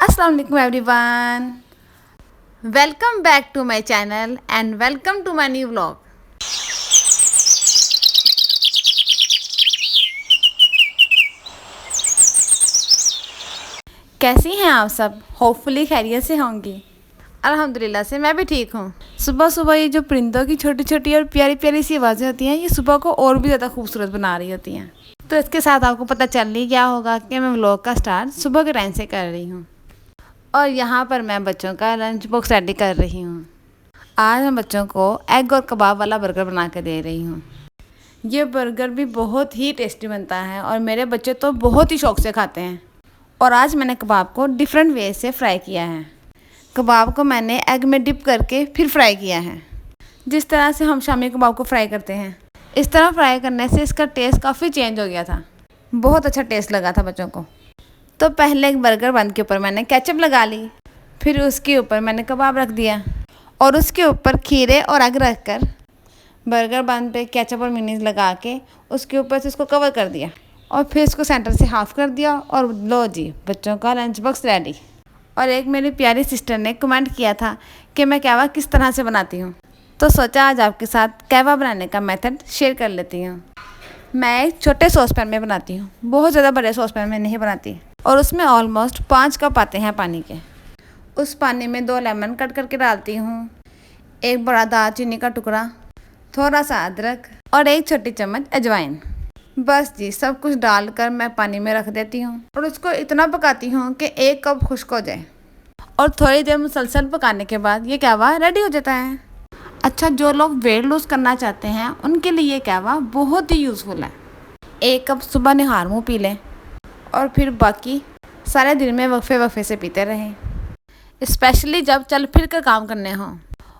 अस्सलाम वालेकुम everyone, welcome back to my channel and welcome to my new vlog. कैसी हैं आप सब? होपफुली खैरियत से होंगी। अल्हम्दुलिल्लाह से मैं भी ठीक हूँ। सुबह सुबह ये जो परिंदों की छोटी छोटी और प्यारी प्यारी सी आवाज़ें होती हैं, ये सुबह को और भी ज़्यादा खूबसूरत बना रही होती हैं। तो इसके साथ आपको पता चल ही गया होगा कि मैं व्लॉग का स्टार्ट सुबह के टाइम से कर रही हूँ। और यहाँ पर मैं बच्चों का लंच बॉक्स रेडी कर रही हूँ। आज मैं बच्चों को एग और कबाब वाला बर्गर बना के दे रही हूँ। ये बर्गर भी बहुत ही टेस्टी बनता है और मेरे बच्चे तो बहुत ही शौक से खाते हैं। और आज मैंने कबाब को डिफरेंट वे से फ्राई किया है। कबाब को मैंने एग में डिप करके फिर फ्राई किया है, जिस तरह से हम शामी कबाब को फ्राई करते हैं। इस तरह फ्राई करने से इसका टेस्ट काफ़ी चेंज हो गया था। बहुत अच्छा टेस्ट लगा था बच्चों को। तो पहले एक बर्गर बन के ऊपर मैंने केचप लगा ली, फिर उसके ऊपर मैंने कबाब रख दिया और उसके ऊपर खीरे और एग रख कर बर्गर बन पे केचप और मेयोनीज लगा के उसके ऊपर से इसको कवर कर दिया और फिर इसको सेंटर से हाफ़ कर दिया। और लो जी, बच्चों का लंच बॉक्स रेडी। और एक मेरी प्यारी सिस्टर ने कमेंट किया था कि मैं कहवा किस तरह से बनाती हूँ, तो सोचा आज आपके साथ कहवा बनाने का मेथड शेयर कर लेती हूँ। मैं एक छोटे सॉस पैन में बनाती हूँ, बहुत ज़्यादा बड़े सॉस पैन में नहीं बनाती। और उसमें ऑलमोस्ट 5 कप आते हैं पानी के। उस पानी में 2 लेमन कट करके डालती हूँ, एक बड़ा दालचीनी का टुकड़ा, थोड़ा सा अदरक और 1 छोटी चम्मच अजवाइन। बस जी, सब कुछ डालकर मैं पानी में रख देती हूँ और उसको इतना पकाती हूँ कि 1 कप खुश्क हो जाए। और थोड़ी देर मुसलसल पकाने के बाद ये कहवा रेडी हो जाता है। अच्छा, जो लोग वेट लूज़ करना चाहते हैं उनके लिए ये कहवा बहुत ही यूज़फुल है। 1 कप सुबह निहार मुँह पी लें और फिर बाकी सारे दिन में वक्फे वक्फे से पीते रहें, स्पेशली जब चल फिर कर काम करने हों।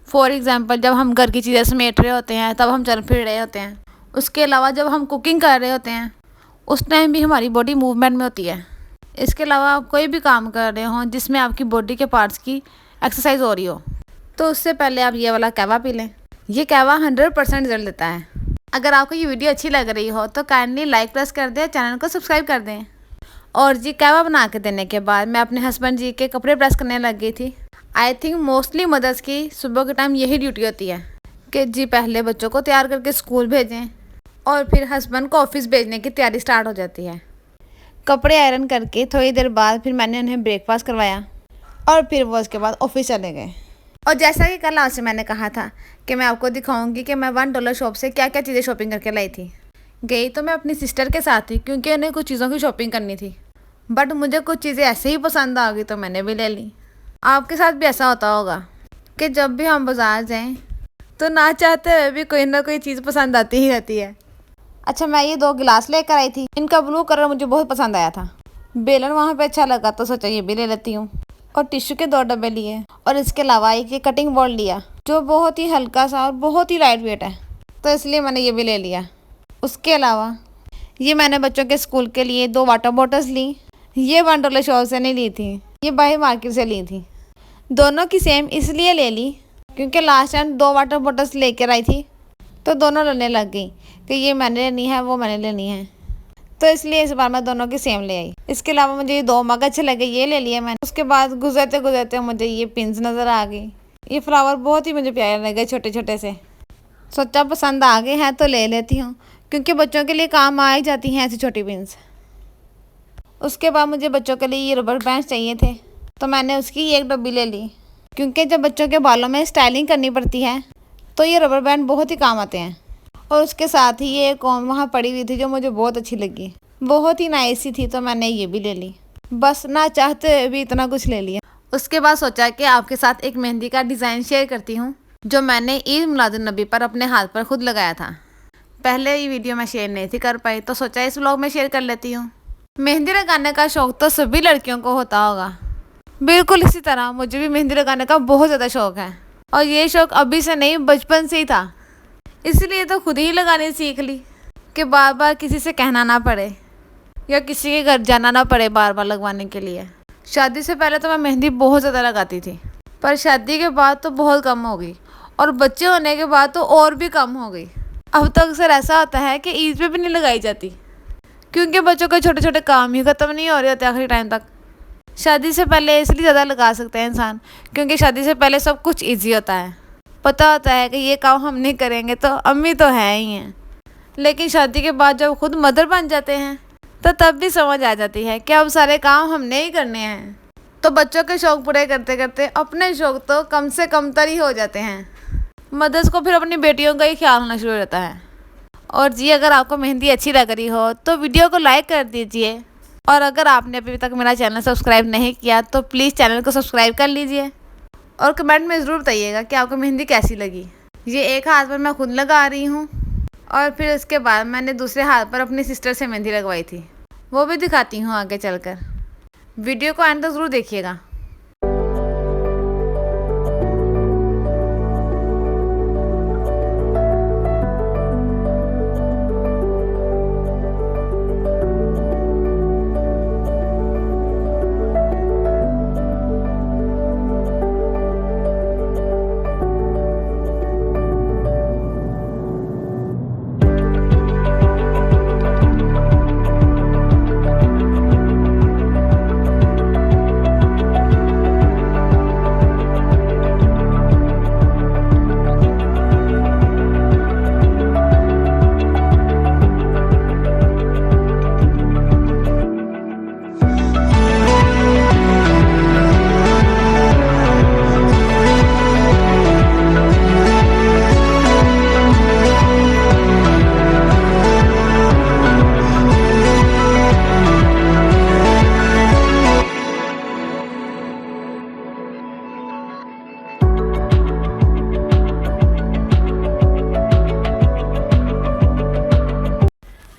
फॉर एग्ज़ाम्पल, जब हम घर की चीज़ें समेट रहे होते हैं तब हम चल फिर रहे होते हैं। उसके अलावा जब हम कुकिंग कर रहे होते हैं उस टाइम भी हमारी बॉडी मूवमेंट में होती है। इसके अलावा आप कोई भी काम कर रहे हों जिसमें आपकी बॉडी के पार्ट्स की एक्सरसाइज हो रही हो, तो उससे पहले आप ये वाला कहवा पी लें। ये कहवा 100% रिजल्ट देता है। अगर आपको ये वीडियो अच्छी लग रही हो तो काइंडली लाइक प्रेस कर दें, चैनल को सब्सक्राइब कर दें। और जी, कहवा बना के देने के बाद मैं अपने हस्बैंड जी के कपड़े प्रेस करने लग गई थी। आई थिंक मोस्टली मदर्स की सुबह के टाइम यही ड्यूटी होती है कि जी पहले बच्चों को तैयार करके स्कूल भेजें और फिर हस्बैंड को ऑफिस भेजने की तैयारी स्टार्ट हो जाती है। कपड़े आयरन करके थोड़ी देर बाद फिर मैंने उन्हें ब्रेकफास्ट करवाया और फिर वो उसके बाद ऑफिस चले गए। और जैसा कि कल आपसे मैंने कहा था कि मैं आपको दिखाऊंगी कि मैं $1 शॉप से क्या क्या चीज़ें शॉपिंग करके लाई थी। गई तो मैं अपनी सिस्टर के साथ थी क्योंकि उन्हें कुछ चीज़ों की शॉपिंग करनी थी, बट मुझे कुछ चीज़ें ऐसे ही पसंद आ गई तो मैंने भी ले ली। आपके साथ भी ऐसा होता होगा कि जब भी हम बाज़ार जाएं तो ना चाहते हुए भी कोई ना कोई चीज़ पसंद आती ही रहती है। अच्छा, मैं ये 2 गिलास लेकर आई थी। इनका ब्लू कलर मुझे बहुत पसंद आया था। बेलन वहाँ पे अच्छा लगा तो सोचा ये भी ले लेती हूँ। और टिश्यू के 2 डब्बे लिए और इसके अलावा एक ये कटिंग बोर्ड लिया जो बहुत ही हल्का सा और बहुत ही लाइट वेट है, तो इसलिए मैंने ये भी ले लिया। उसके अलावा ये मैंने बच्चों के स्कूल के लिए 2 वाटर बॉटल्स ली। ये $1 शॉप से नहीं ली थी, ये बाहर मार्केट से ली थी। दोनों की सेम इसलिए ले ली क्योंकि लास्ट टाइम 2 वाटर बॉटल्स लेकर आई थी तो दोनों लेने लग गई कि ये मैंने लेनी है, वो मैंने लेनी है, तो इसलिए इस बार मैं दोनों की सेम ले आई। इसके अलावा मुझे ये 2 मग अच्छे लगे, ये ले लिए मैंने। उसके बाद गुजरते गुजरते मुझे ये पिंस नज़र आ गई। ये फ्लावर बहुत ही मुझे प्यारे लगे, छोटे छोटे से। सोचा पसंद आ गए हैं तो ले लेती हूँ क्योंकि बच्चों के लिए काम आ ही जाती हैं ऐसी छोटी पिंस। उसके बाद मुझे बच्चों के लिए ये रबर बैंड चाहिए थे तो मैंने उसकी 1 डब्बी ले ली क्योंकि जब बच्चों के बालों में स्टाइलिंग करनी पड़ती है तो ये रबर बैंड बहुत ही काम आते हैं। और उसके साथ ही ये कॉम्ब वहाँ पड़ी हुई थी जो मुझे बहुत अच्छी लगी, बहुत ही नाइस सी थी, तो मैंने ये भी ले ली। बस ना चाहते हुए भी इतना कुछ ले लिया। उसके बाद सोचा कि आपके साथ एक मेहंदी का डिज़ाइन शेयर करती हूँ जो मैंने ईद मिलादुन्नबी पर अपने हाथ पर खुद लगाया था। पहले ये वीडियो मैं शेयर नहीं थी कर पाई तो सोचा इस व्लॉग में शेयर कर लेती हूँ। मेहंदी लगाने का शौक़ तो सभी लड़कियों को होता होगा, बिल्कुल इसी तरह मुझे भी मेहंदी लगाने का बहुत ज़्यादा शौक़ है। और ये शौक़ अभी से नहीं, बचपन से ही था, इसलिए तो खुद ही लगाने सीख ली कि बार बार किसी से कहना ना पड़े या किसी के घर जाना ना पड़े बार बार लगवाने के लिए। शादी से पहले तो मैं मेहंदी बहुत ज़्यादा लगाती थी, पर शादी के बाद तो बहुत कम हो गई और बच्चे होने के बाद तो और भी कम हो गई। अब तो अक्सर ऐसा होता है कि ईद पे भी नहीं लगाई जाती क्योंकि बच्चों के छोटे छोटे काम ही ख़त्म नहीं हो रहे होते आखिरी टाइम तक। शादी से पहले इसलिए ज़्यादा लगा सकते हैं इंसान, क्योंकि शादी से पहले सब कुछ ईजी होता है। पता होता है कि ये काम हम नहीं करेंगे तो अम्मी तो है ही हैं। लेकिन शादी के बाद जब खुद मदर बन जाते हैं तो तब भी समझ आ जाती है कि अब सारे काम हमने ही करने हैं। तो बच्चों के शौक़ पूरे करते करते अपने शौक़ तो कम से कमतर ही हो जाते हैं। मदर्स को फिर अपनी बेटियों का ही ख्याल होना शुरू हो जाता है। और जी, अगर आपको मेहंदी अच्छी लग रही हो तो वीडियो को लाइक कर दीजिए, और अगर आपने अभी तक मेरा चैनल सब्सक्राइब नहीं किया तो प्लीज़ चैनल को सब्सक्राइब कर लीजिए। और कमेंट में ज़रूर बताइएगा कि आपको मेहंदी कैसी लगी। ये एक हाथ पर मैं खुद लगा रही हूँ, और फिर उसके बाद मैंने दूसरे हाथ पर अपनी सिस्टर से मेहंदी लगवाई थी, वो भी दिखाती हूँ आगे चलकर। वीडियो को एंड तक ज़रूर देखिएगा।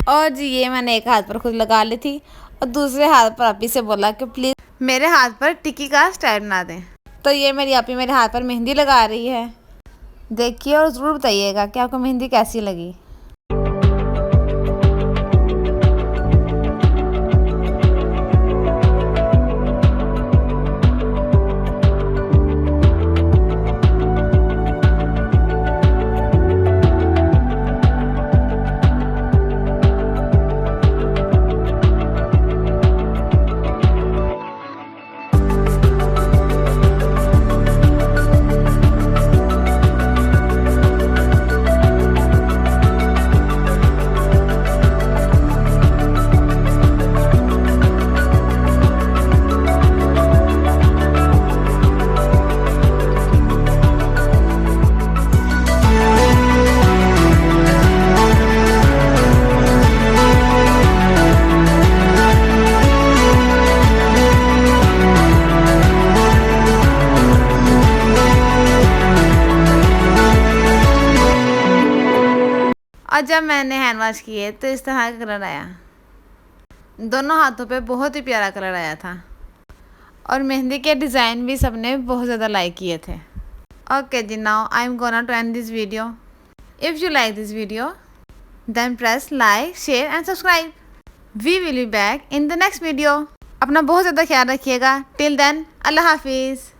और जी, ये मैंने एक हाथ पर खुद लगा ली थी और दूसरे हाथ पर आपी से बोला कि प्लीज़ मेरे हाथ पर टिक्की का स्टाइल बना दें। तो ये मेरी आपी मेरे हाथ पर मेहंदी लगा रही है। देखिए और ज़रूर बताइएगा कि आपको मेहंदी कैसी लगी। और जब मैंने हैंड वॉश किए तो इस तरह का कलर आया। दोनों हाथों पे बहुत ही प्यारा कलर आया था, और मेहंदी के डिज़ाइन भी सबने बहुत ज़्यादा लाइक किए थे। ओके जी, now I am gonna to end this video. If you like this video then press like, share and subscribe. We will be back in the next video. अपना बहुत ज़्यादा ख्याल रखिएगा। टिल देन, अल्लाह हाफिज़।